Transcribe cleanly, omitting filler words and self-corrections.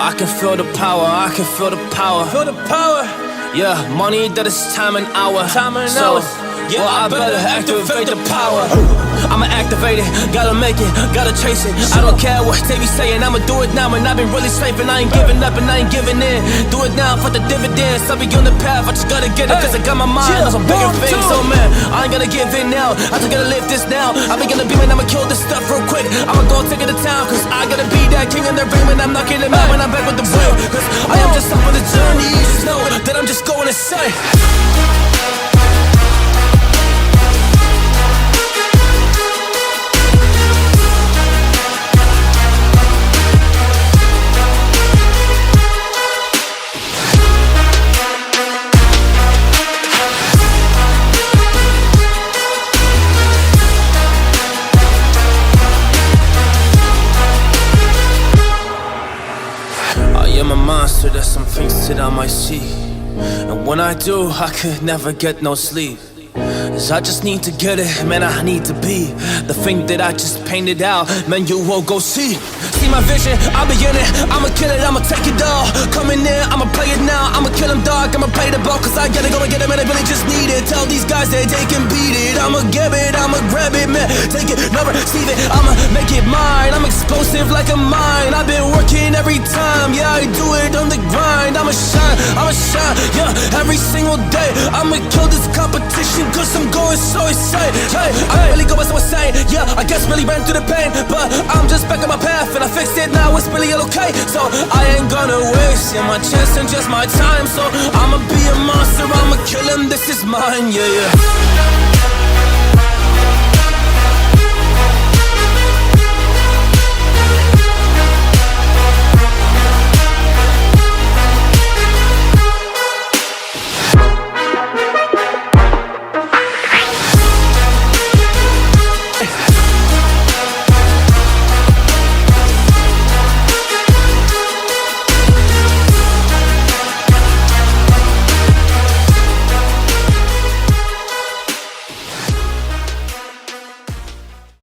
I can feel the power, I can feel the power. Feel the power. Yeah, money that is time and hour. Time and hours. Yeah, well, I better activate the power. I'ma activate it, gotta make it, gotta chase it. I don't care what they be saying, I'ma do it now. And I've been really strafing, I ain't giving up and I ain't giving in. Do it now for the dividends, I'll be on the path, I just gotta get it. Cause I got my mind on some bigger things. So man, I ain't gonna give in now, I just gotta live this now. I be gonna be man, I'ma kill this stuff real quick. I'ma go take it to town, cause I gotta be that king in the ring. When I'm knocking them out, when I'm back with the brain. Cause I am just up on the journey, you just know that I'm just going insane. I'm a monster, there's some things that I might see. And when I do, I could never get no sleep. Cause I just need to get it, man, I need to be the thing that I just painted out, man, you won't go see. See my vision, I'll be in it, I'ma kill it, I'ma take it all. Coming in, I'ma play it now, I'ma kill him dog, I'ma play the ball. Cause I gotta go and get it, man, I really just need it. Tell these guys that they can beat it. I'ma give it, I'ma grab it, man, take it, never receive it. I'ma make it mine, I'm explosive like a mine. I've been working every time, yeah, I do it on the grind. I'ma shine, yeah, every single day. I'ma kill this competition cause I'm going so insane. Hey, I really go so insane. Yeah, I guess really ran through the pain, but I'm just back on my path and I fixed it now. It's really okay. So I ain't gonna waste my chance and just my time. So I'ma be a monster. I'ma kill him. This is mine. Yeah, yeah.